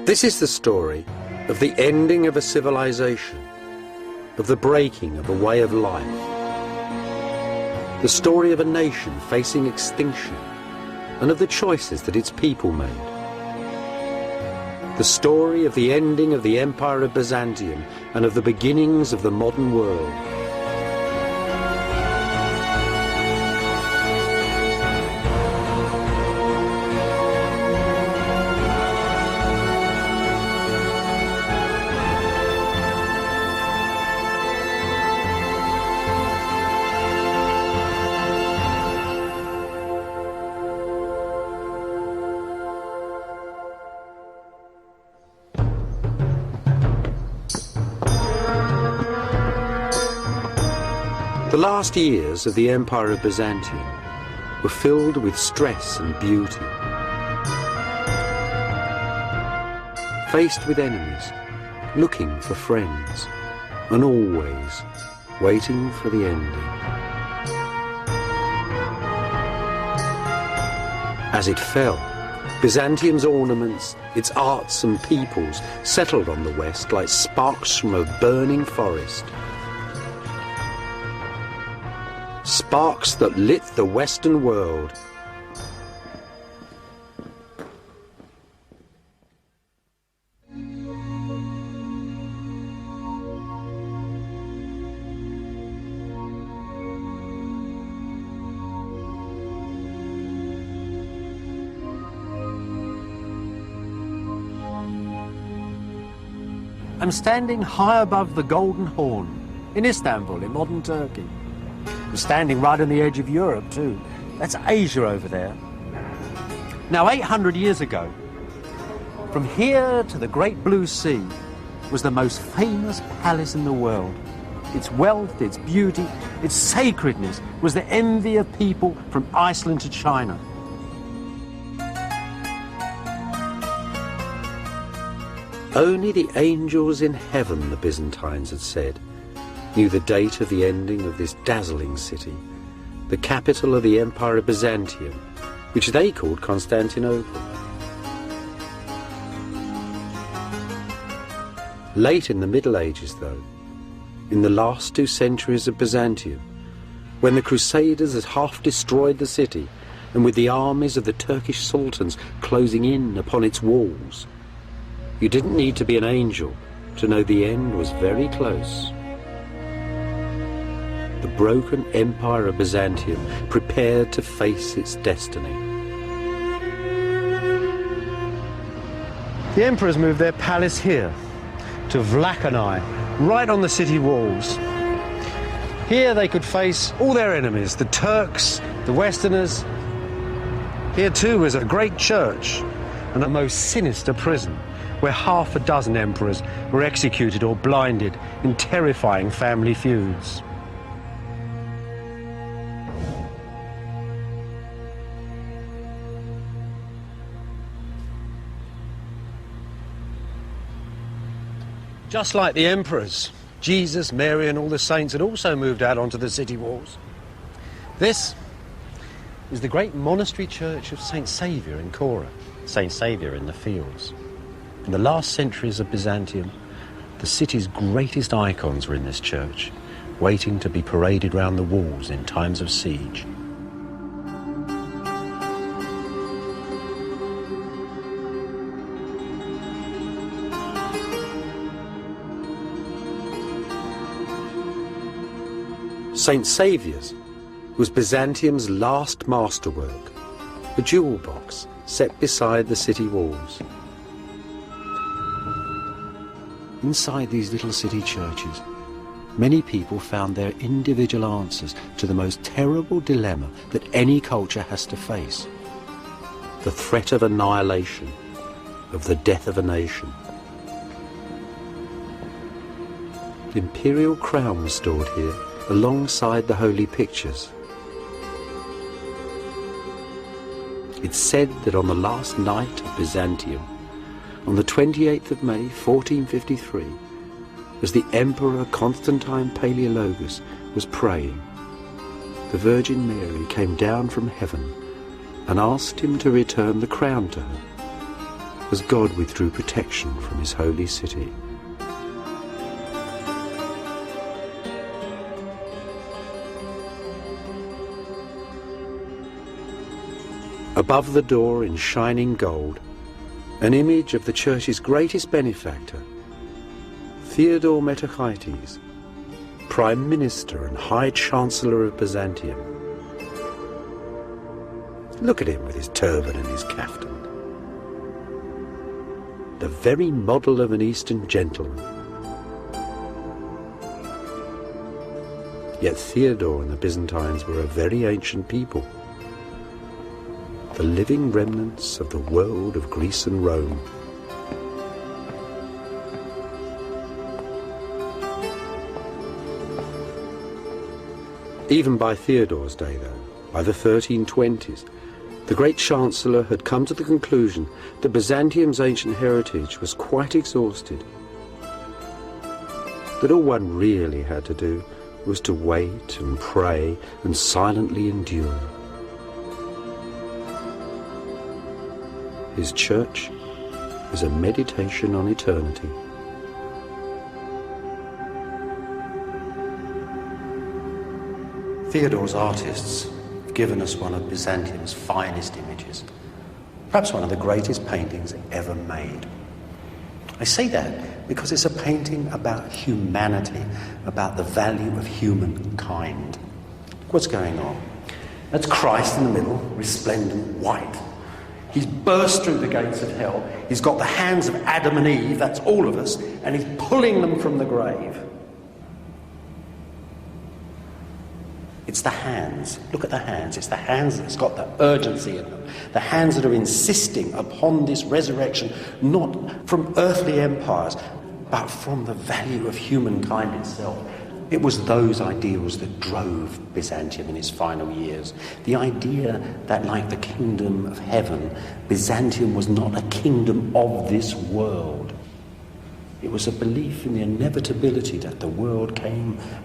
This is the story of the ending of a civilization, of the breaking of a way of life, the story of a nation facing extinction, and of the choices that its people made. The story of the ending of the Empire of Byzantium and of the beginnings of the modern world. The last years of the Empire of Byzantium were filled with stress and beauty. Faced with enemies, looking for friends, and always waiting for the ending. As it fell, Byzantium's ornaments, its arts and peoples settled on the West like sparks from a burning forest. Sparks that lit the Western world. I'm standing high above the Golden Horn in Istanbul, in modern Turkey. I'm standing right on the edge of Europe too. That's Asia over there. Now 800 years ago, from here to the Great Blue Sea was the most famous palace in the world. Its wealth, its beauty, its sacredness was the envy of people from Iceland to China. Only the angels in heaven, the Byzantines had said, knew the date of the ending of this dazzling city, the capital of the Empire of Byzantium, which they called Constantinople. Late in the Middle Ages, though, in the last 2 centuries of Byzantium, when the Crusaders had half destroyed the city, and with the armies of the Turkish sultans closing in upon its walls, you didn't need to be an angel to know the end was very close. The broken Empire of Byzantium prepared to face its destiny. The emperors moved their palace here, to Vlakanai, right on the city walls. Here they could face all their enemies, the Turks, the Westerners. Here too was a great church and a most sinister prison, where half a dozen emperors were executed or blinded in terrifying family feuds. Just like the emperors, Jesus, Mary and all the saints had also moved out onto the city walls. This is the great monastery church of St. Saviour in Kora, St. Saviour in the fields. In the last centuries of Byzantium, the city's greatest icons were in this church, waiting to be paraded round the walls in times of siege. St. Saviour's was Byzantium's last masterwork, a jewel box set beside the city walls. Inside these little city churches, many people found their individual answers to the most terrible dilemma that any culture has to face: the threat of annihilation, of the death of a nation. The imperial crown was stored here, alongside the holy pictures. It's said that on the last night of Byzantium, on the 28th of May 1453, as the Emperor Constantine Palaeologus was praying, the Virgin Mary came down from heaven and asked him to return the crown to her. as God withdrew protection from his holy city. Above the door in shining gold, an image of the church's greatest benefactor, Theodore Metachites, Prime Minister and High Chancellor of Byzantium. Look at him with his turban and his caftan. The very model of an Eastern gentleman. Yet Theodore and the Byzantines were a very ancient people, the living remnants of the world of Greece and Rome. Even by Theodore's day, though, by the 1320s, the great Chancellor had come to the conclusion that Byzantium's ancient heritage was quite exhausted, that all one really had to do was to wait and pray and silently endure. His church is a meditation on eternity. Theodore's artists have given us one of Byzantium's finest images, perhaps one of the greatest paintings ever made. I say that because it's a painting about humanity, about the value of humankind. What's going on? That's Christ in the middle, resplendent white. He's burst through the gates of hell. He's got the hands of Adam and Eve, that's all of us, and he's pulling them from the grave. It's the hands. Look at the hands. It's the hands that's got the urgency in them. The hands that are insisting upon this resurrection, not from earthly empires, but from the value of humankind itself. It was those ideals that drove Byzantium in its final years. The idea that, like the kingdom of heaven, Byzantium was not a kingdom of this world. It was a belief in the inevitability that the world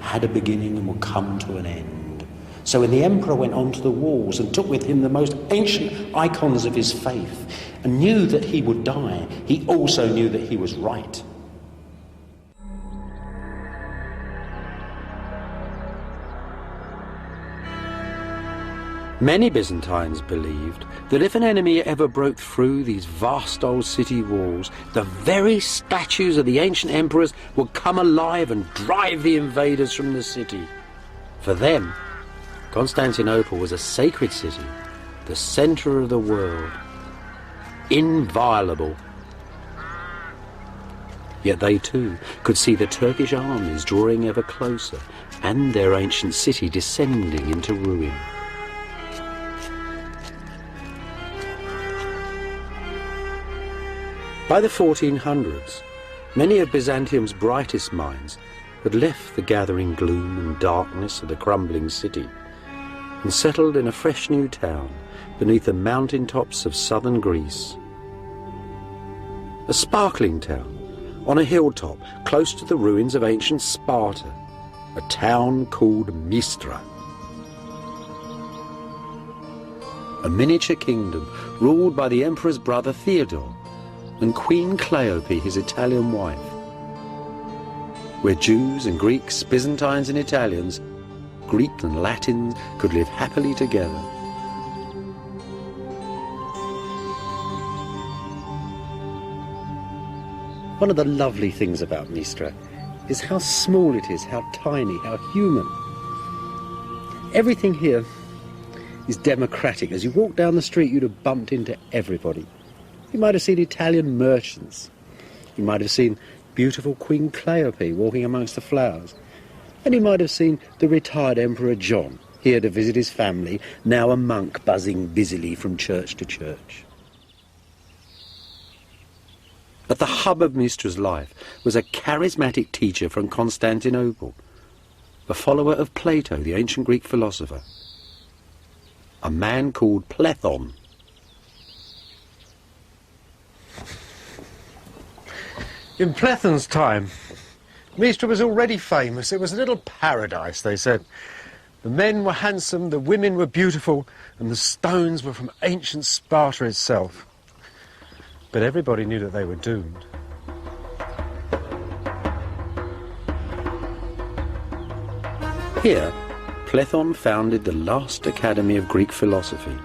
had a beginning and would come to an end. So when the emperor went onto the walls and took with him the most ancient icons of his faith and knew that he would die, he also knew that he was right. Many Byzantines believed that if an enemy ever broke through these vast old city walls, the very statues of the ancient emperors would come alive and drive the invaders from the city. For them, Constantinople was a sacred city, the centre of the world, inviolable. Yet they too could see the Turkish armies drawing ever closer and their ancient city descending into ruin. By the 1400s, many of Byzantium's brightest minds had left the gathering gloom and darkness of the crumbling city and settled in a fresh new town beneath the mountain tops of southern Greece. A sparkling town on a hilltop close to the ruins of ancient Sparta, a town called Mystra. A miniature kingdom ruled by the emperor's brother Theodore and Queen Cleope, his Italian wife, where Jews and Greeks, Byzantines and Italians, Greek and Latins could live happily together. One of the lovely things about Mystra is how small it is, how tiny, how human. Everything here is democratic. As you walk down the street, you'd have bumped into everybody. You might have seen Italian merchants. You might have seen beautiful Queen Cleope walking amongst the flowers. And you might have seen the retired Emperor John, here to visit his family, now a monk buzzing busily from church to church. At the hub of Mystra's life was a charismatic teacher from Constantinople, a follower of Plato, the ancient Greek philosopher, a man called Plethon. In Plethon's time, Mystra was already famous. It was a little paradise, they said. The men were handsome, the women were beautiful, and the stones were from ancient Sparta itself. But everybody knew that they were doomed. Here, Platon founded the last academy of Greek philosophy.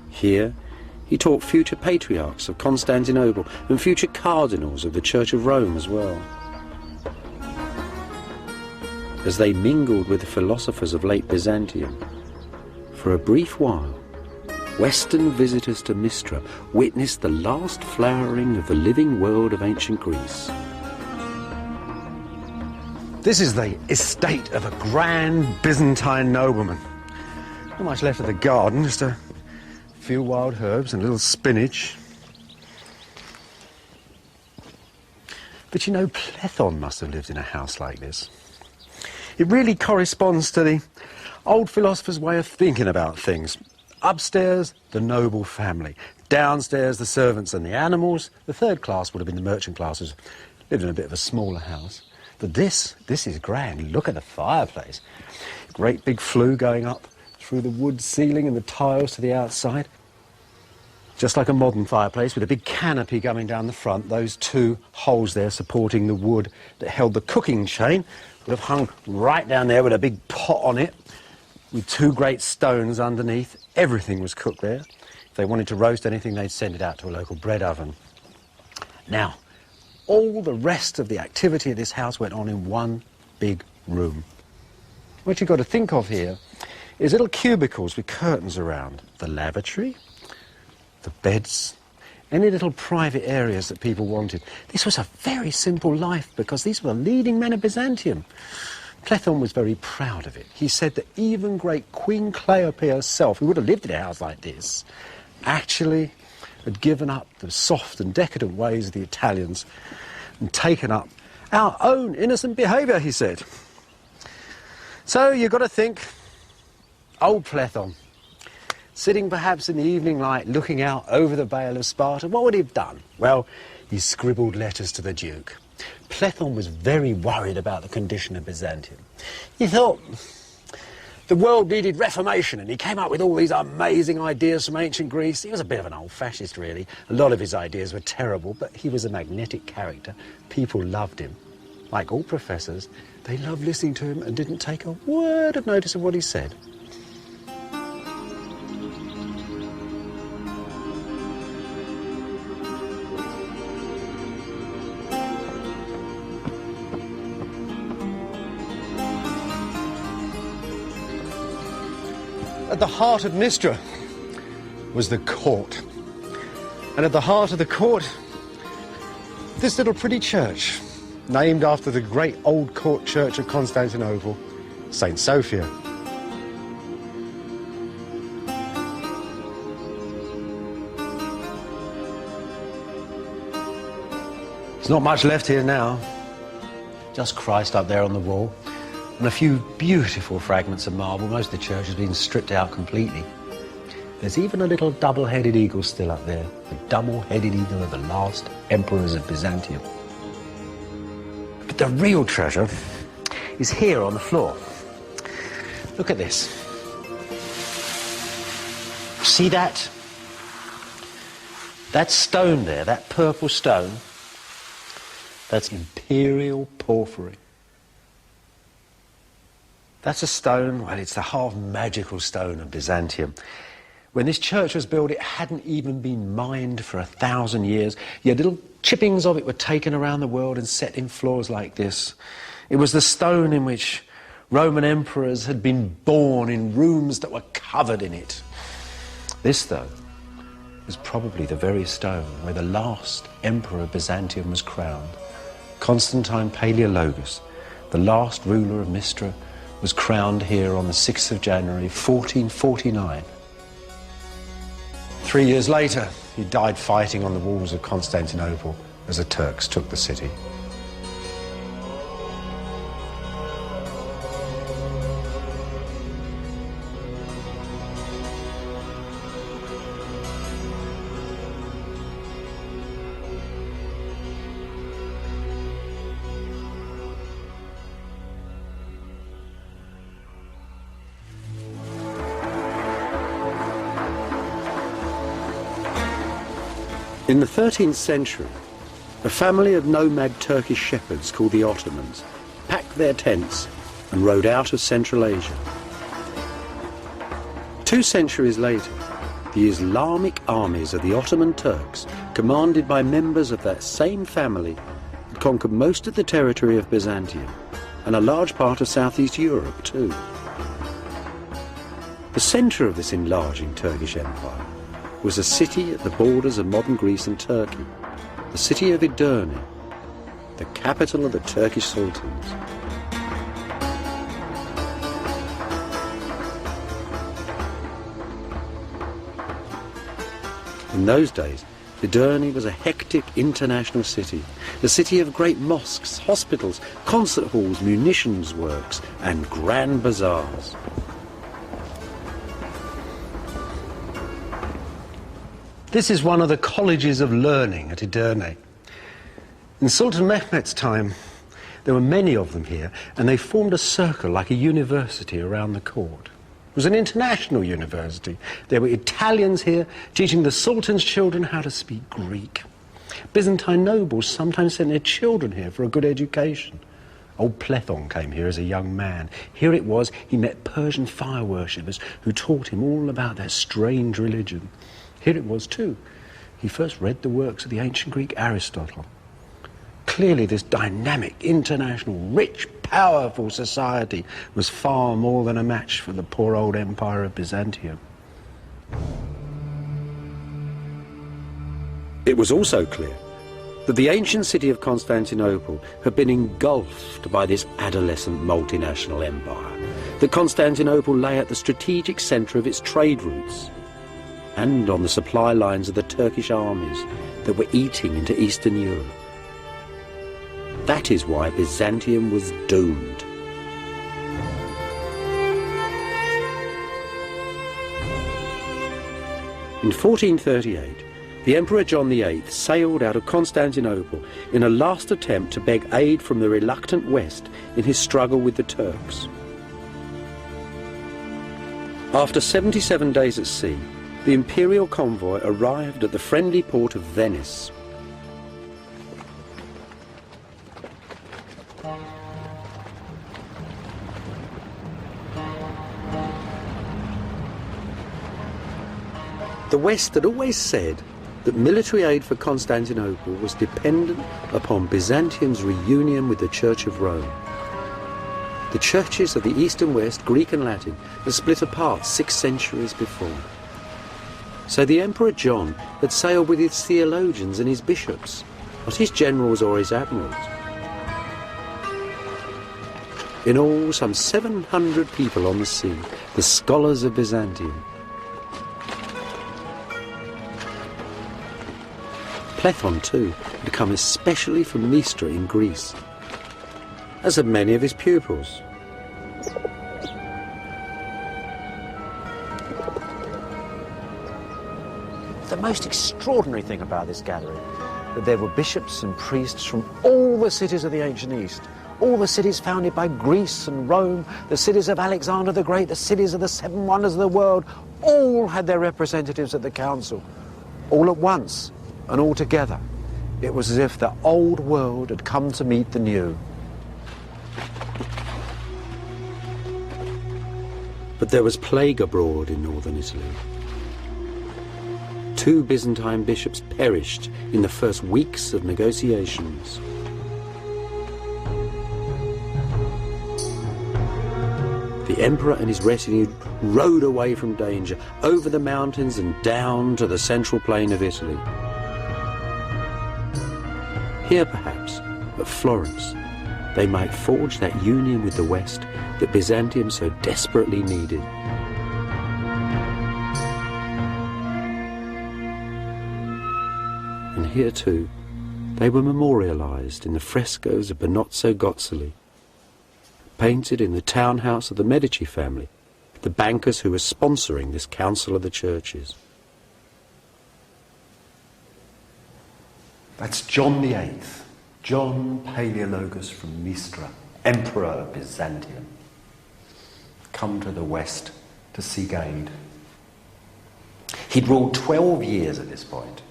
Here, he taught future patriarchs of Constantinople and future cardinals of the Church of Rome as well. As they mingled with the philosophers of late Byzantium, for a brief while, Western visitors to Mistra witnessed the last flowering of the living world of ancient Greece. This is the estate of a grand Byzantine nobleman. Not much left of the garden, just a few wild herbs and a little spinach. But you know, Platon must have lived in a house like this. It really corresponds to the old philosopher's way of thinking about things. Upstairs, the noble family. Downstairs, the servants and the animals. The third class would have been the merchant classes. Lived in a bit of a smaller house. But this is grand. Look at the fireplace. Great big flue going up through the wood ceiling and the tiles to the outside. Just like a modern fireplace with a big canopy coming down the front. Those two holes there supporting the wood that held the cooking chain would have hung right down there with a big pot on it with two great stones underneath. Everything was cooked there. If they wanted to roast anything, they'd send it out to a local bread oven. Now, all the rest of the activity of this house went on in one big room. What you've got to think of here is little cubicles with curtains around. The lavatory, the beds, any little private areas that people wanted. This was a very simple life because these were the leading men of Byzantium. Platon was very proud of it. He said that even great Queen Cleopatra herself, who would have lived in a house like this, actually had given up the soft and decadent ways of the Italians and taken up our own innocent behaviour, he said. So you've got to think, old Platon, sitting perhaps in the evening light looking out over the Vale of Sparta, what would he have done? Well, he scribbled letters to the Duke. Platon was very worried about the condition of Byzantium. He thought the world needed reformation, and he came up with all these amazing ideas from ancient Greece. He was a bit of an old fascist, really. A lot of his ideas were terrible, but he was a magnetic character. People loved him. Like all professors, they loved listening to him and didn't take a word of notice of what he said. At the heart of Mistra was the court. And at the heart of the court, this little pretty church, named after the great old court church of Constantinople, St. Sophia. There's not much left here now. Just Christ up there on the wall. And a few beautiful fragments of marble. Most of the church has been stripped out completely. There's even a little double-headed eagle still up there. The double-headed eagle of the last emperors of Byzantium. But the real treasure is here on the floor. Look at this. See that? That stone there, that purple stone, that's imperial porphyry. That's a stone, well, it's the half-magical stone of Byzantium. When this church was built, it hadn't even been mined for 1,000 years. Yet little chippings of it were taken around the world and set in floors like this. It was the stone in which Roman emperors had been born in rooms that were covered in it. This, though, was probably the very stone where the last emperor of Byzantium was crowned. Constantine Palaeologus, the last ruler of Mistra, was crowned here on the 6th of January, 1449. 3 years later, he died fighting on the walls of Constantinople as the Turks took the city. In the 13th century, a family of nomad Turkish shepherds called the Ottomans packed their tents and rode out of Central Asia. 2 centuries later, the Islamic armies of the Ottoman Turks, commanded by members of that same family, had conquered most of the territory of Byzantium and a large part of Southeast Europe too. The centre of this enlarging Turkish Empire was a city at the borders of modern Greece and Turkey, the city of Edirne, the capital of the Turkish sultans. In those days, Edirne was a hectic international city, a city of great mosques, hospitals, concert halls, munitions works, and grand bazaars. This is one of the colleges of learning at Edirne. In Sultan Mehmet's time, there were many of them here, and they formed a circle like a university around the court. It was an international university. There were Italians here teaching the Sultan's children how to speak Greek. Byzantine nobles sometimes sent their children here for a good education. Old Plethon came here as a young man. Here it was he met Persian fire worshippers who taught him all about their strange religion. Here it was too. He first read the works of the ancient Greek Aristotle. Clearly this dynamic, international, rich, powerful society was far more than a match for the poor old empire of Byzantium. It was also clear that the ancient city of Constantinople had been engulfed by this adolescent multinational empire, that Constantinople lay at the strategic centre of its trade routes and on the supply lines of the Turkish armies that were eating into Eastern Europe. That is why Byzantium was doomed. In 1438, the Emperor John VIII sailed out of Constantinople in a last attempt to beg aid from the reluctant West in his struggle with the Turks. After 77 days at sea, the imperial convoy arrived at the friendly port of Venice. The West had always said that military aid for Constantinople was dependent upon Byzantium's reunion with the Church of Rome. The churches of the East and West, Greek and Latin, had split apart 6 centuries before. So the Emperor John had sailed with his theologians and his bishops, not his generals or his admirals. In all, some 700 people on the sea, the scholars of Byzantium. Plethon, too, had come especially from Mystra in Greece, as had many of his pupils. The most extraordinary thing about this gathering, that there were bishops and priests from all the cities of the ancient East, all the cities founded by Greece and Rome, the cities of Alexander the Great, the cities of the 7 wonders of the world, all had their representatives at the council, all at once and all together. It was as if the old world had come to meet the new. But there was plague abroad in northern Italy. 2 Byzantine bishops perished in the first weeks of negotiations. The emperor and his retinue rode away from danger, over the mountains and down to the central plain of Italy. Here, perhaps, at Florence, they might forge that union with the West that Byzantium so desperately needed. And here, too, they were memorialised in the frescoes of Benozzo Gozzoli, painted in the townhouse of the Medici family, the bankers who were sponsoring this Council of the Churches. That's John VIII, John Palaeologus from Mystra, Emperor of Byzantium, come to the West to seek aid. He'd ruled 12 years at this point,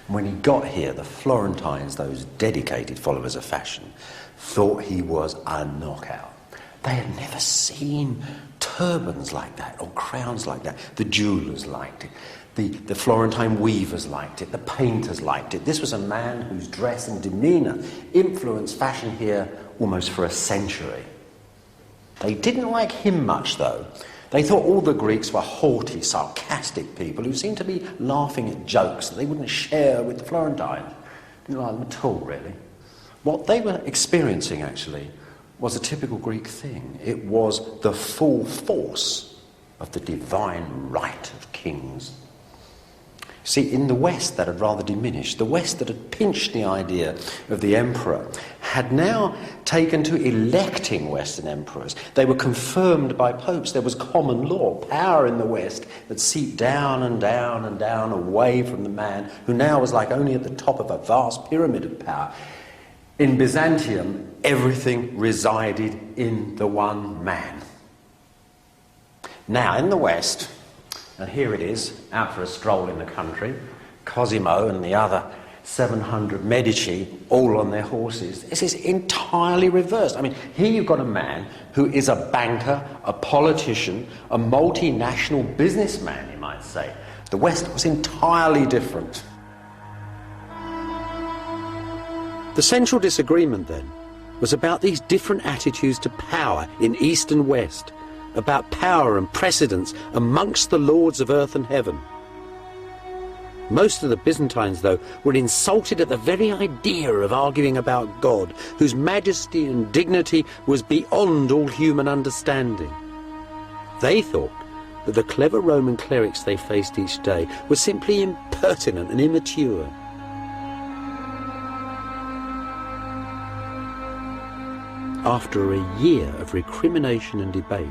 When he got here, the Florentines, those dedicated followers of fashion, thought he was a knockout. They had never seen turbans like that or crowns like that. The jewellers liked it. The Florentine weavers liked it. The painters liked it. This was a man whose dress and demeanour influenced fashion here almost for a century. They didn't like him much, though. They thought all the Greeks were haughty, sarcastic people who seemed to be laughing at jokes that they wouldn't share with the Florentines. Didn't like them at all, really. What they were experiencing, actually, was a typical Greek thing. It was the full force of the divine right of kings. See, in the West that had rather diminished. The West that had pinched the idea of the emperor had now taken to electing Western emperors. They were confirmed by popes. There was common law, power in the West that seeped down and down and down away from the man who now was like only at the top of a vast pyramid of power. In Byzantium, everything resided in the one man. Now, in the West, and here it is, out for a stroll in the country, Cosimo and the other 700 Medici, all on their horses. This is entirely reversed. I mean, here you've got a man who is a banker, a politician, a multinational businessman, you might say. The West was entirely different. The central disagreement, then, was about these different attitudes to power in East and West, about power and precedence amongst the lords of earth and heaven. Most of the Byzantines, though, were insulted at the very idea of arguing about God, whose majesty and dignity was beyond all human understanding. They thought that the clever Roman clerics they faced each day were simply impertinent and immature. After a year of recrimination and debate,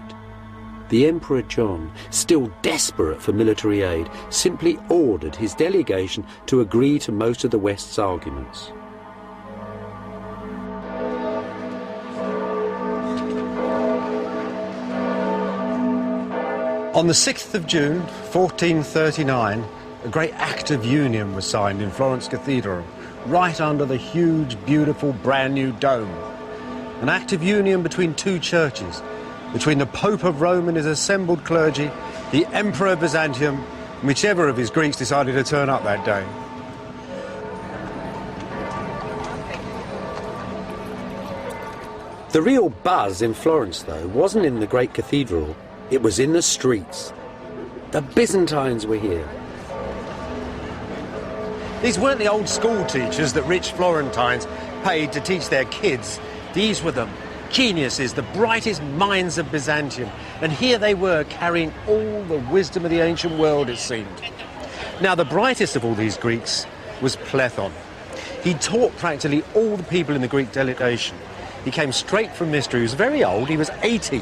the Emperor John, still desperate for military aid, simply ordered his delegation to agree to most of the West's arguments. On the 6th of June, 1439, a great Act of Union was signed in Florence Cathedral, right under the huge, beautiful, brand new dome. An Act of Union between two churches, between the Pope of Rome and his assembled clergy, the Emperor of Byzantium, and whichever of his Greeks decided to turn up that day. The real buzz in Florence, though, wasn't in the great cathedral, it was in the streets. The Byzantines were here. These weren't the old school teachers that rich Florentines paid to teach their kids. These were the geniuses, the brightest minds of Byzantium. And here they were, carrying all the wisdom of the ancient world, it seemed. Now, the brightest of all these Greeks was Plethon. He taught practically all the people in the Greek delegation. He came straight from Mystery. He was very old, he was 80,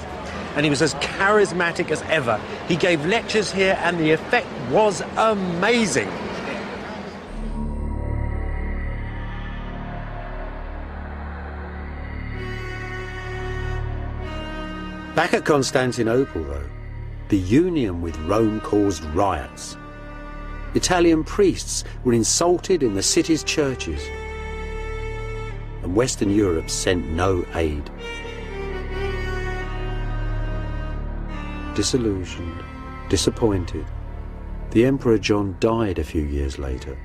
and he was as charismatic as ever. He gave lectures here, and the effect was amazing. Back at Constantinople, though, the union with Rome caused riots. Italian priests were insulted in the city's churches, and Western Europe sent no aid. Disillusioned, disappointed, the Emperor John died a few years later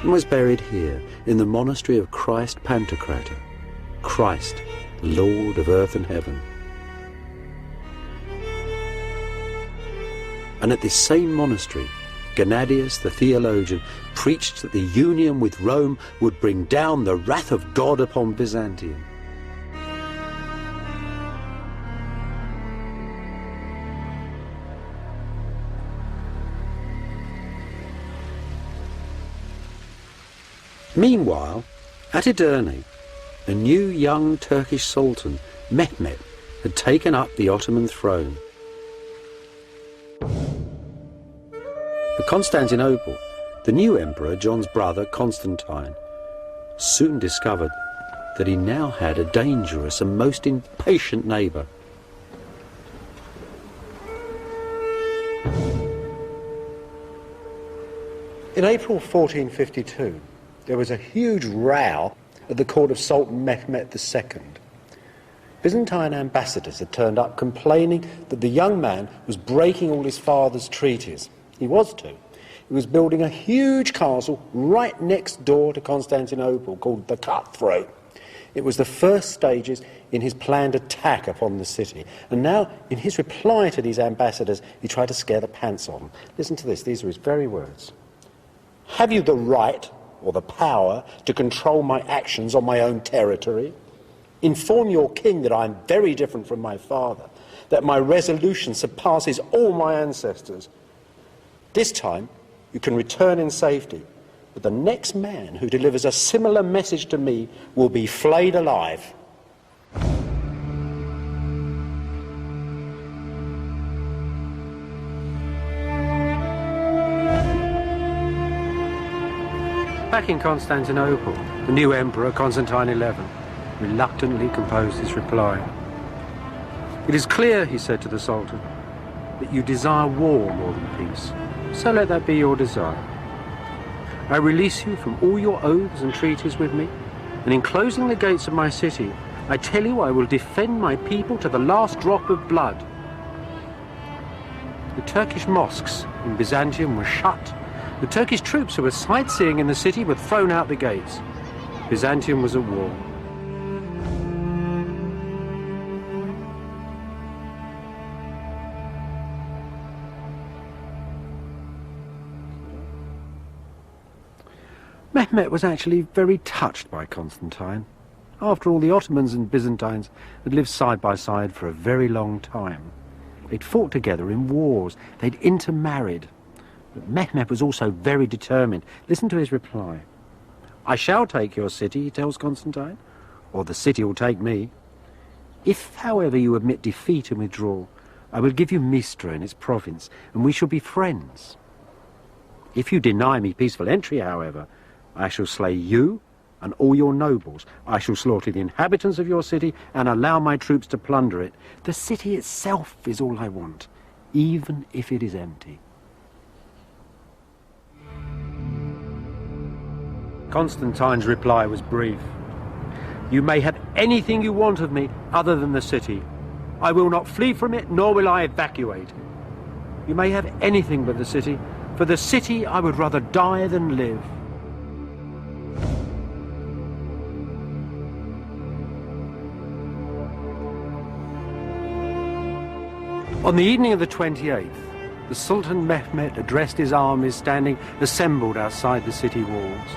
and was buried here in the monastery of Christ Pantocrator, Christ, Lord of earth and heaven. And at this same monastery, Gennadius the theologian preached that the union with Rome would bring down the wrath of God upon Byzantium. Meanwhile, at Edirne, a new young Turkish sultan, Mehmet, had taken up the Ottoman throne. At Constantinople, the new emperor, John's brother, Constantine, soon discovered that he now had a dangerous and most impatient neighbour. In April 1452, there was a huge row at the court of Sultan Mehmet II. Byzantine ambassadors had turned up complaining that the young man was breaking all his father's treaties. He was too. He was building a huge castle right next door to Constantinople called the Cutthroat. It was the first stages in his planned attack upon the city. And now, in his reply to these ambassadors, he tried to scare the pants on them. Listen to this, these are his very words. "Have you the right or the power to control my actions on my own territory? Inform your king that I am very different from my father, that my resolution surpasses all my ancestors. This time, you can return in safety, but the next man who delivers a similar message to me will be flayed alive." Back in Constantinople, the new emperor, Constantine XI, reluctantly composed his reply. "It is clear," he said to the Sultan, "that you desire war more than peace, so let that be your desire. I release you from all your oaths and treaties with me, and in closing the gates of my city, I tell you I will defend my people to the last drop of blood." The Turkish mosques in Byzantium were shut. The Turkish troops who were sightseeing in the city were thrown out the gates. Byzantium was at war. Mehmet was actually very touched by Constantine. After all, the Ottomans and Byzantines had lived side by side for a very long time. They'd fought together in wars. They'd intermarried. But Mehmet was also very determined. Listen to his reply. "I shall take your city," he tells Constantine, "or the city will take me. If, however, you admit defeat and withdraw, I will give you Mistra and its province, and we shall be friends. If you deny me peaceful entry, however, I shall slay you and all your nobles. I shall slaughter the inhabitants of your city and allow my troops to plunder it. The city itself is all I want, even if it is empty." Constantine's reply was brief. "You may have anything you want of me other than the city. I will not flee from it, nor will I evacuate it. You may have anything but the city. For the city I would rather die than live." On the evening of the 28th, the Sultan Mehmet addressed his armies standing assembled outside the city walls.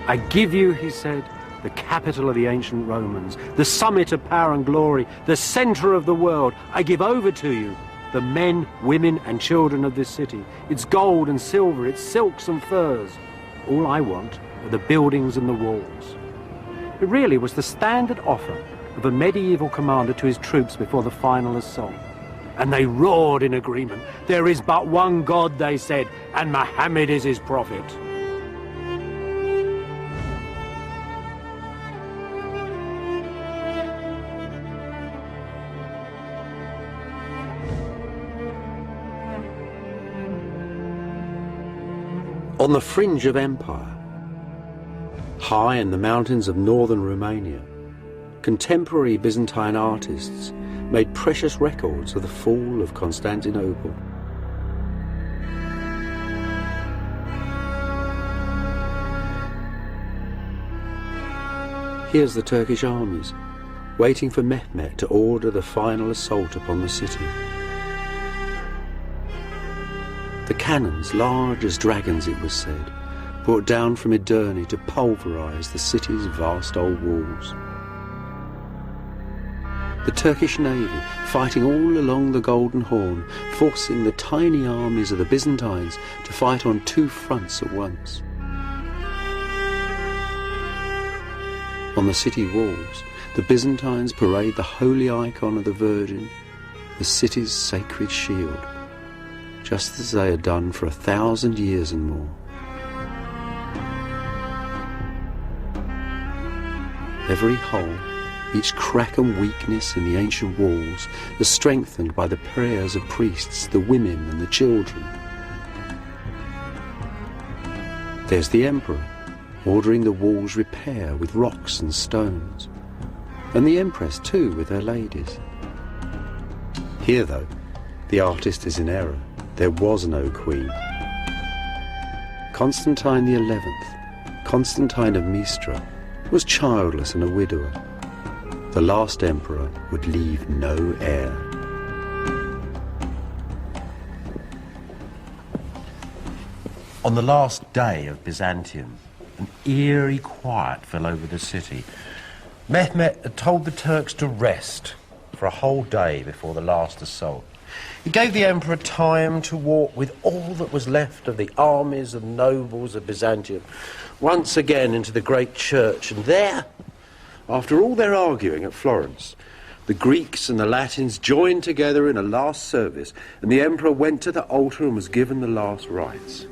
"I give you," he said, "the capital of the ancient Romans, the summit of power and glory, the centre of the world. I give over to you the men, women and children of this city, its gold and silver, its silks and furs. All I want are the buildings and the walls." It really was the standard offer of a medieval commander to his troops before the final assault. And they roared in agreement. "There is but one God," they said, "and Muhammad is his prophet." On the fringe of empire, high in the mountains of northern Romania, contemporary Byzantine artists made precious records of the fall of Constantinople. Here's the Turkish armies, waiting for Mehmet to order the final assault upon the city. The cannons, large as dragons it was said, brought down from Edirne to pulverize the city's vast old walls. The Turkish navy, fighting all along the Golden Horn, forcing the tiny armies of the Byzantines to fight on two fronts at once. On the city walls, the Byzantines parade the holy icon of the Virgin, the city's sacred shield, just as they had done for 1,000 years and more. Every hole, each crack and weakness in the ancient walls is strengthened by the prayers of priests, the women and the children. There's the emperor, ordering the walls repair with rocks and stones. And the empress too, with her ladies. Here, though, the artist is in error. There was no queen. Constantine the 11th, Constantine of Mistra, was childless and a widower. The last emperor would leave no heir. On the last day of Byzantium, an eerie quiet fell over the city. Mehmet had told the Turks to rest for a whole day before the last assault. He gave the emperor time to walk with all that was left of the armies and nobles of Byzantium once again into the great church, and there, after all their arguing at Florence, the Greeks and the Latins joined together in a last service, and the emperor went to the altar and was given the last rites.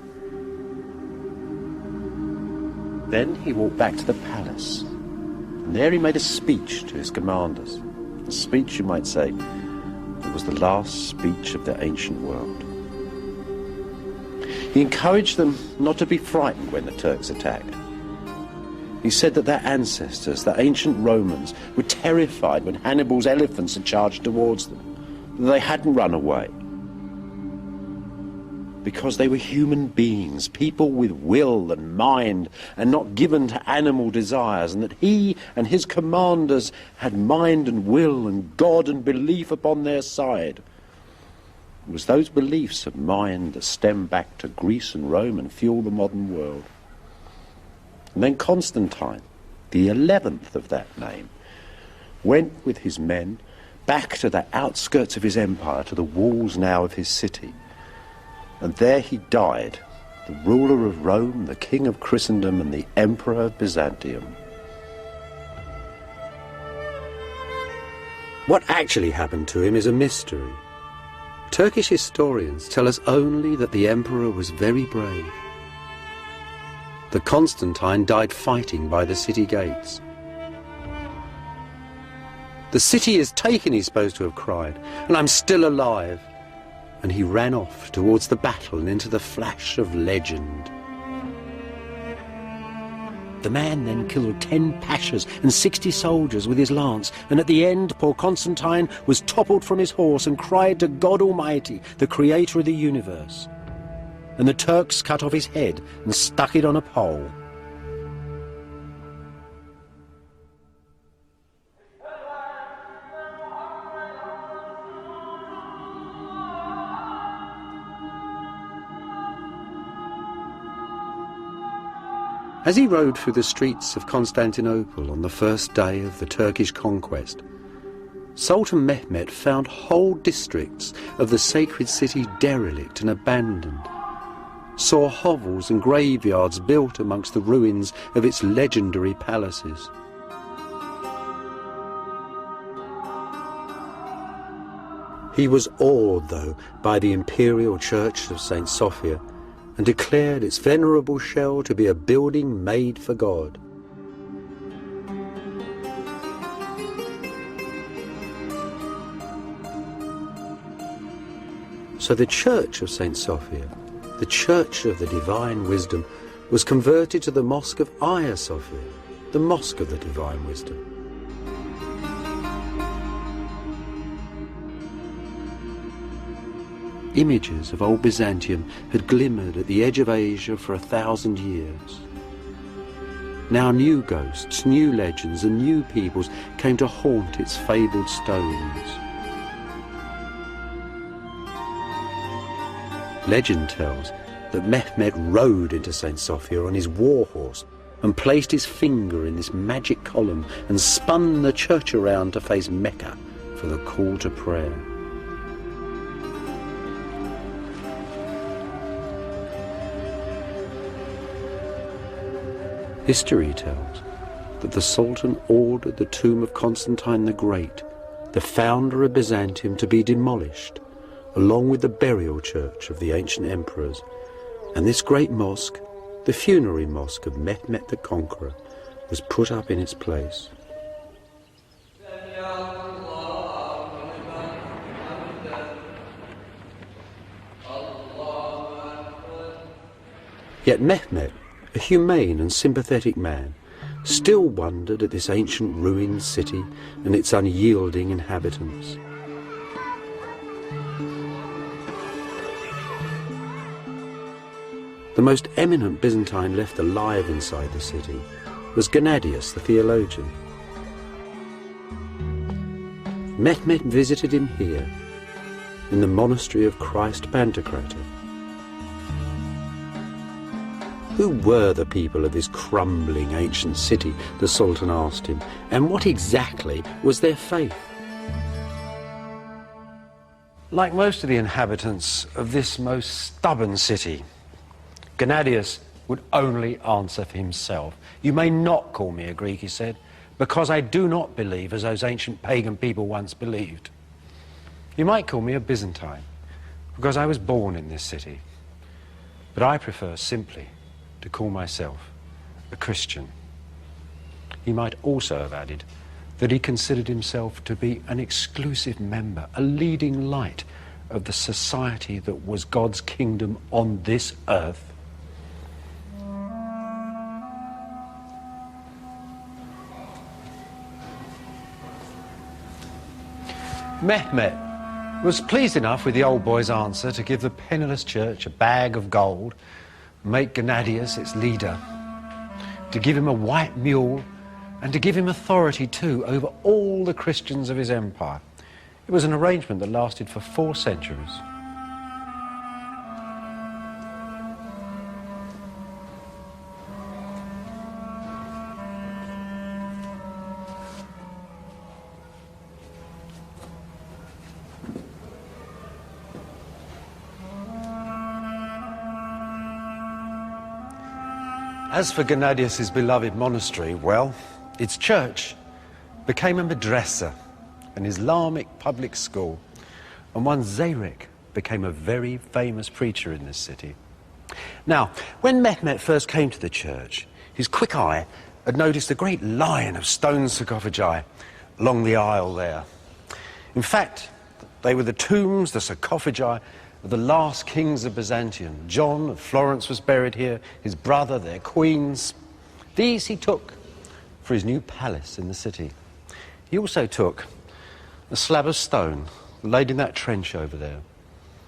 Then he walked back to the palace, and there he made a speech to his commanders. A speech, you might say, that was the last speech of the ancient world. He encouraged them not to be frightened when the Turks attacked. He said that their ancestors, the ancient Romans, were terrified when Hannibal's elephants had charged towards them, that they hadn't run away. Because they were human beings, people with will and mind, and not given to animal desires, and that he and his commanders had mind and will and God and belief upon their side. It was those beliefs of mind that stem back to Greece and Rome and fuel the modern world. And then Constantine, the 11th of that name, went with his men back to the outskirts of his empire, to the walls now of his city. And there he died, the ruler of Rome, the king of Christendom, and the emperor of Byzantium. What actually happened to him is a mystery. Turkish historians tell us only that the emperor was very brave. That Constantine died fighting by the city gates. "The city is taken," he's supposed to have cried, "and I'm still alive." And he ran off towards the battle and into the flash of legend. The man then killed 10 pashas and 60 soldiers with his lance, and at the end poor Constantine was toppled from his horse and cried to God Almighty, the creator of the universe. And the Turks cut off his head and stuck it on a pole. As he rode through the streets of Constantinople on the first day of the Turkish conquest, Sultan Mehmet found whole districts of the sacred city derelict and abandoned, saw hovels and graveyards built amongst the ruins of its legendary palaces. He was awed, though, by the imperial church of St. Sophia, and declared its venerable shell to be a building made for God. So the church of St. Sophia, the church of the divine wisdom, was converted to the mosque of Hagia Sophia, the mosque of the divine wisdom. Images of old Byzantium had glimmered at the edge of Asia for 1,000 years. Now new ghosts, new legends and new peoples came to haunt its fabled stones. Legend tells that Mehmet rode into St. Sophia on his war horse and placed his finger in this magic column and spun the church around to face Mecca for the call to prayer. History tells that the Sultan ordered the tomb of Constantine the Great, the founder of Byzantium, to be demolished, along with the burial church of the ancient emperors, and this great mosque, the funerary mosque of Mehmet the Conqueror, was put up in its place. Yet Mehmet, a humane and sympathetic man, still wondered at this ancient ruined city and its unyielding inhabitants. The most eminent Byzantine left alive inside the city was Gennadius, the theologian. Mehmet visited him here, in the monastery of Christ Pantocrator. Who were the people of this crumbling ancient city, the Sultan asked him, and what exactly was their faith? Like most of the inhabitants of this most stubborn city, Gennadius would only answer for himself. You may not call me a Greek, he said, because I do not believe as those ancient pagan people once believed. You might call me a Byzantine, because I was born in this city. But I prefer simply to call myself a Christian. He might also have added that he considered himself to be an exclusive member, a leading light of the society that was God's kingdom on this earth. Mehmet was pleased enough with the old boy's answer to give the penniless church a bag of gold, make Gennadius its leader, to give him a white mule, and to give him authority too over all the Christians of his empire. It was an arrangement that lasted for 4 centuries. As for Gennadius' beloved monastery, well, its church became a madrasa, an Islamic public school, and one Zayrik became a very famous preacher in this city. Now, when Mehmet first came to the church, his quick eye had noticed a great line of stone sarcophagi along the aisle there. In fact, they were the tombs, the sarcophagi, of the last kings of Byzantium. John of Florence was buried here, his brother, their queens. These he took for his new palace in the city. He also took a slab of stone laid in that trench over there.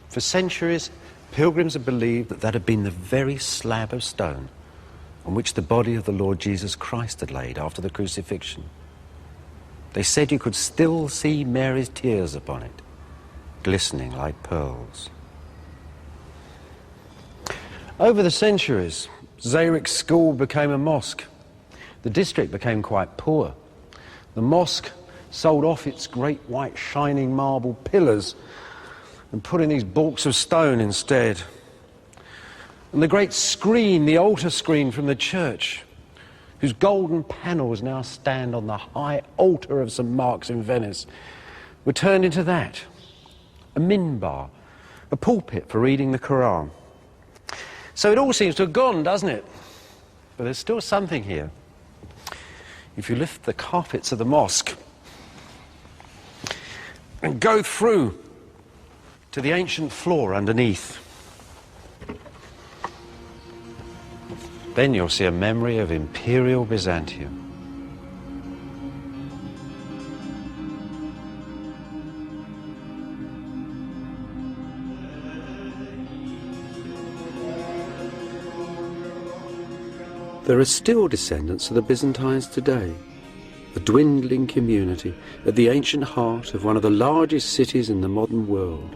For centuries, pilgrims had believed that that had been the very slab of stone on which the body of the Lord Jesus Christ had laid after the crucifixion. They said you could still see Mary's tears upon it, glistening like pearls. Over the centuries, Zayrik's school became a mosque. The district became quite poor. The mosque sold off its great white shining marble pillars and put in these baulks of stone instead. And the great screen, the altar screen from the church, whose golden panels now stand on the high altar of St. Mark's in Venice, were turned into that, a minbar, a pulpit for reading the Quran. So it all seems to have gone, doesn't it? But there's still something here. If you lift the carpets of the mosque and go through to the ancient floor underneath, then you'll see a memory of imperial Byzantium. There are still descendants of the Byzantines today, a dwindling community at the ancient heart of one of the largest cities in the modern world.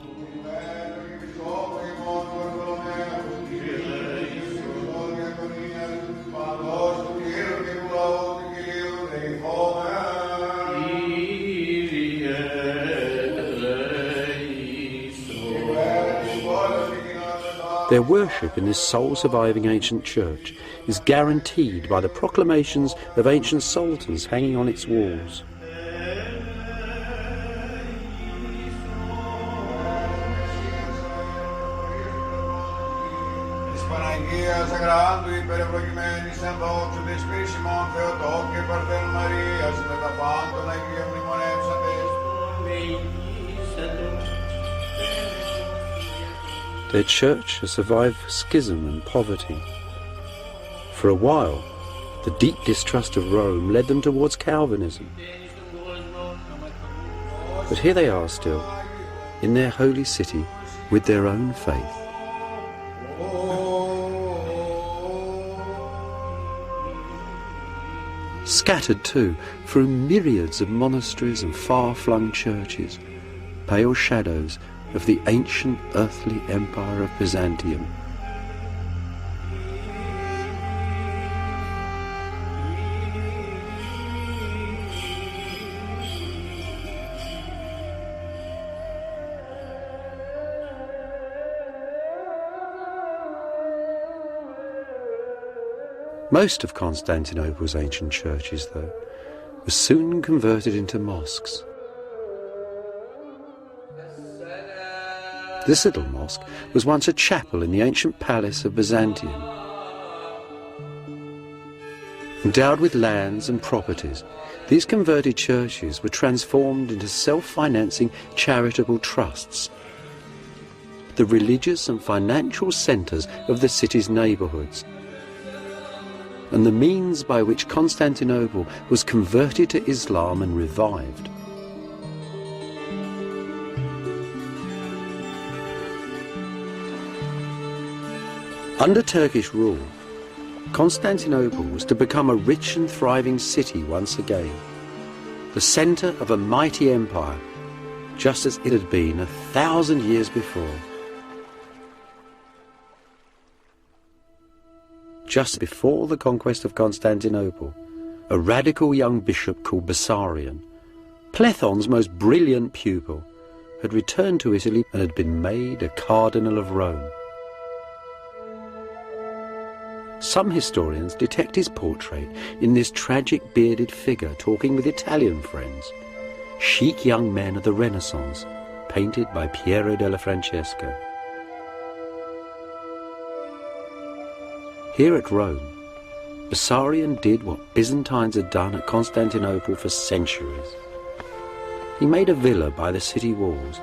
Their worship in this soul-surviving ancient church is guaranteed by the proclamations of ancient sultans hanging on its walls. Their church has survived schism and poverty. For a while, the deep distrust of Rome led them towards Calvinism. But here they are still, in their holy city, with their own faith. Scattered too through myriads of monasteries and far-flung churches, pale shadows of the ancient earthly empire of Byzantium. Most of Constantinople's ancient churches, though, were soon converted into mosques. This little mosque was once a chapel in the ancient palace of Byzantium. Endowed with lands and properties, these converted churches were transformed into self-financing charitable trusts, the religious and financial centres of the city's neighbourhoods, and the means by which Constantinople was converted to Islam and revived. Under Turkish rule, Constantinople was to become a rich and thriving city once again, the centre of a mighty empire, just as it had been 1,000 years before. Just before the conquest of Constantinople, a radical young bishop called Bessarion, Plethon's most brilliant pupil, had returned to Italy and had been made a cardinal of Rome. Some historians detect his portrait in this tragic bearded figure talking with Italian friends, chic young men of the Renaissance, painted by Piero della Francesca. Here at Rome, Bessarion did what Byzantines had done at Constantinople for centuries. He made a villa by the city walls.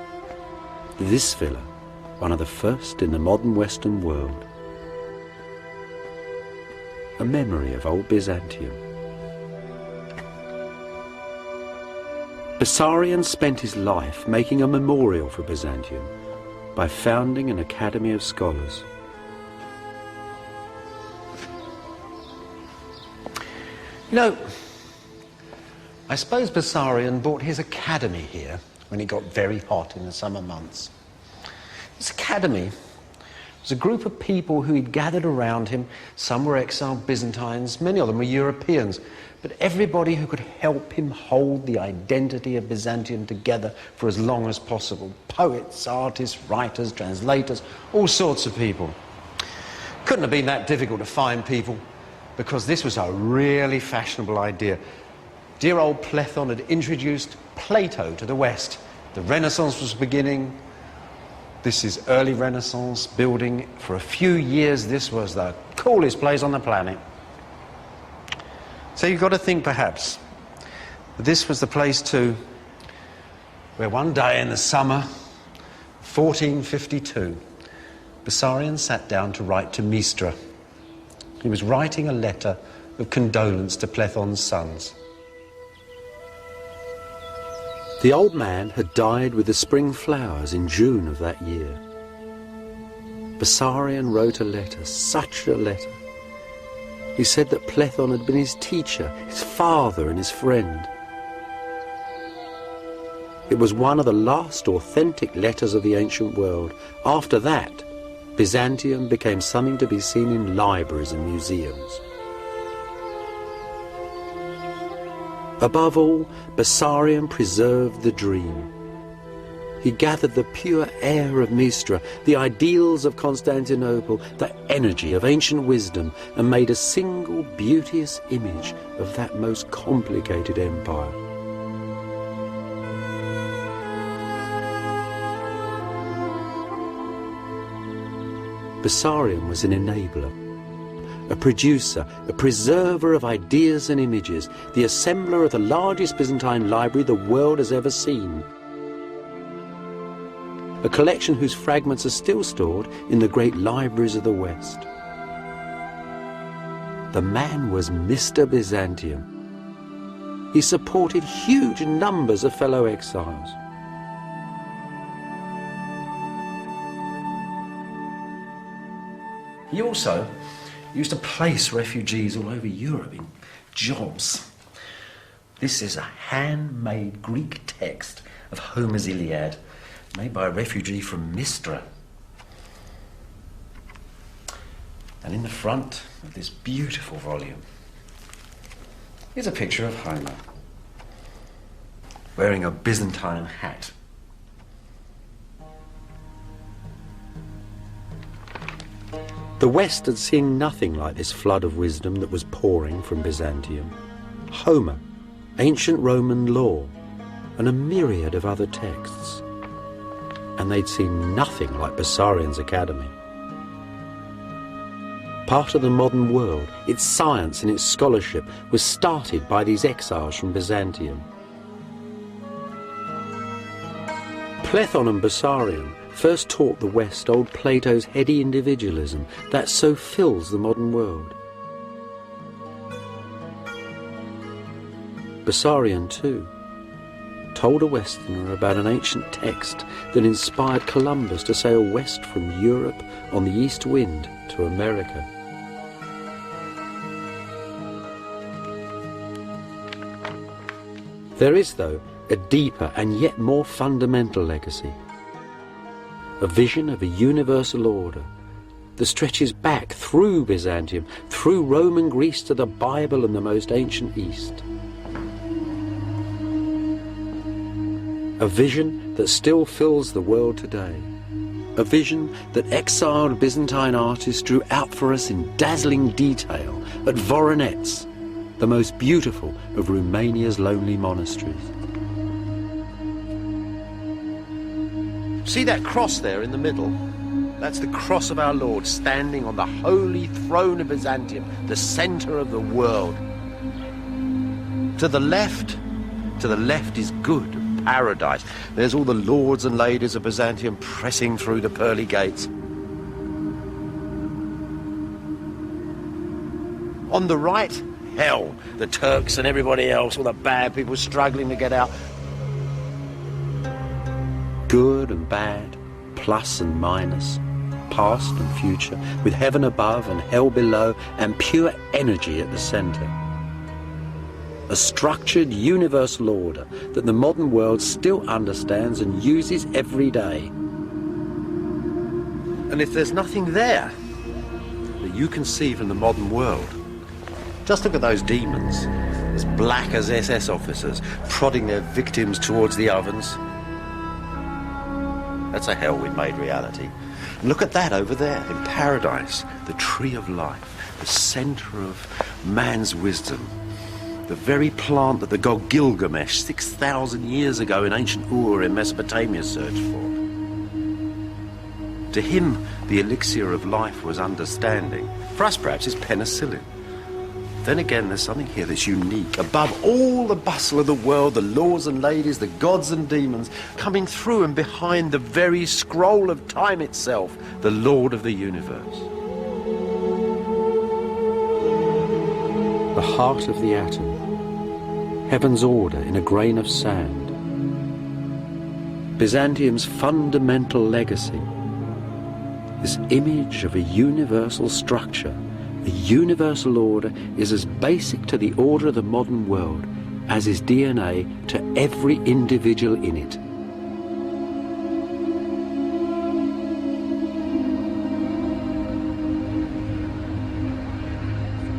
This villa, one of the first in the modern Western world. A memory of old Byzantium. Bessarion spent his life making a memorial for Byzantium by founding an academy of scholars. You know, I suppose Bessarion bought his academy here when it got very hot in the summer months. This academy was a group of people who he'd gathered around him. Some were exiled Byzantines, many of them were Europeans, but everybody who could help him hold the identity of Byzantium together for as long as possible. Poets, artists, writers, translators, all sorts of people. Couldn't have been that difficult to find people, because this was a really fashionable idea. Dear old Plethon had introduced Plato to the West. The Renaissance was beginning. This is early Renaissance building. For a few years, this was the coolest place on the planet. So you've got to think, perhaps, that this was the place too, where one day in the summer, 1452, Bessarion sat down to write to Mistra. He was writing a letter of condolence to Plethon's sons. The old man had died with the spring flowers in June of that year. Bessarion wrote a letter, such a letter. He said that Plethon had been his teacher, his father and his friend. It was one of the last authentic letters of the ancient world. After that, Byzantium became something to be seen in libraries and museums. Above all, Bessarion preserved the dream. He gathered the pure air of Mistra, the ideals of Constantinople, the energy of ancient wisdom, and made a single beauteous image of that most complicated empire. Bessarion was an enabler, a producer, a preserver of ideas and images, the assembler of the largest Byzantine library the world has ever seen. A collection whose fragments are still stored in the great libraries of the West. the man was Mr. Byzantium. He supported huge numbers of fellow exiles. He also used to place refugees all over Europe in jobs. This is a handmade Greek text of Homer's Iliad, made by a refugee from Mistra. And in the front of this beautiful volume is a picture of Homer wearing a Byzantine hat. The West had seen nothing like this flood of wisdom that was pouring from Byzantium. Homer, ancient Roman law, and a myriad of other texts. And they'd seen nothing like Bessarion's academy. Part of the modern world, its science and its scholarship, was started by these exiles from Byzantium. Plethon and Bessarion first taught the West old Plato's heady individualism that so fills the modern world. Bessarion, too, told a Westerner about an ancient text that inspired Columbus to sail west from Europe on the east wind to America. There is, though, a deeper and yet more fundamental legacy. A vision of a universal order that stretches back through Byzantium, through Roman Greece to the Bible and the most ancient East. A vision that still fills the world today. A vision that exiled Byzantine artists drew out for us in dazzling detail at Voronezh, the most beautiful of Romania's lonely monasteries. See that cross there in the middle? That's the cross of our Lord standing on the holy throne of Byzantium, the centre of the world. To the left is good, paradise. There's all the lords and ladies of Byzantium pressing through the pearly gates. On the right, hell, the Turks and everybody else, all the bad people struggling to get out. Good and bad, plus and minus, past and future, with heaven above and hell below, and pure energy at the centre. A structured universal order that the modern world still understands and uses every day. And if there's nothing there that you can see from the modern world, just look at those demons, as black as SS officers, prodding their victims towards the ovens. That's a hell we've made reality. And look at that over there in paradise, the tree of life, the centre of man's wisdom, the very plant that the god Gilgamesh 6,000 years ago in ancient Ur in Mesopotamia searched for. To him, the elixir of life was understanding. For us, perhaps, it's penicillin. Then again, there's something here that's unique. Above all the bustle of the world, the lords and ladies, the gods and demons, coming through and behind the very scroll of time itself, the Lord of the universe. The heart of the atom, heaven's order in a grain of sand. Byzantium's fundamental legacy, this image of a universal structure. A universal order is as basic to the order of the modern world as is DNA to every individual in it.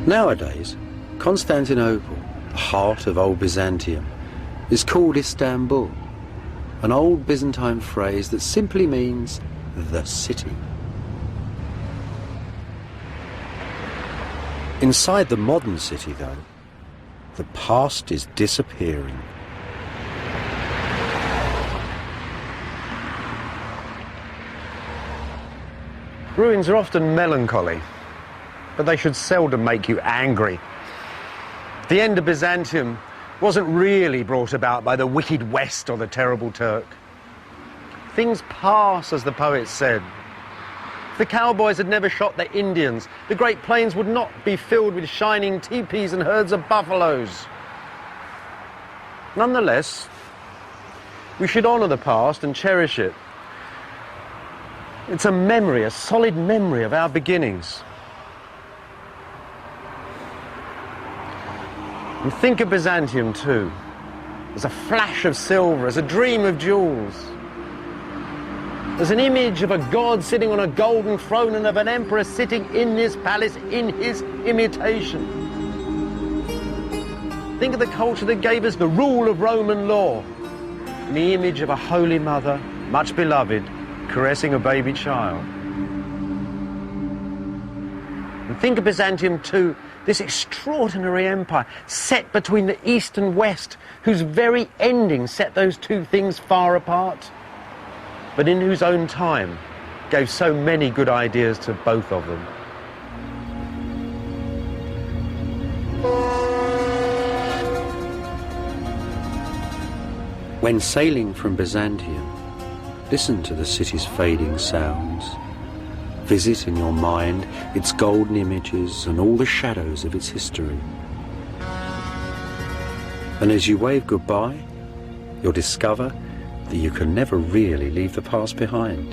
Nowadays, Constantinople, the heart of old Byzantium, is called Istanbul, an old Byzantine phrase that simply means the city. Inside the modern city, though, the past is disappearing. Ruins are often melancholy, but they should seldom make you angry. The end of Byzantium wasn't really brought about by the wicked West or the terrible Turk. Things pass, as the poet said. the cowboys had never shot the Indians, the Great Plains would not be filled with shining teepees and herds of buffaloes. Nonetheless, we should honour the past and cherish it. It's a memory, a solid memory of our beginnings. And think of Byzantium too, as a flash of silver, as a dream of jewels, as an image of a god sitting on a golden throne and of an emperor sitting in this palace in his imitation. Think of the culture that gave us the rule of Roman law, and the image of a holy mother, much beloved, caressing a baby child. And think of Byzantium too, this extraordinary empire set between the East and West, whose very ending set those two things far apart, but in whose own time gave so many good ideas to both of them. When sailing from Byzantium, listen to the city's fading sounds. Visit in your mind its golden images and all the shadows of its history. And as you wave goodbye, you'll discover that you can never really leave the past behind.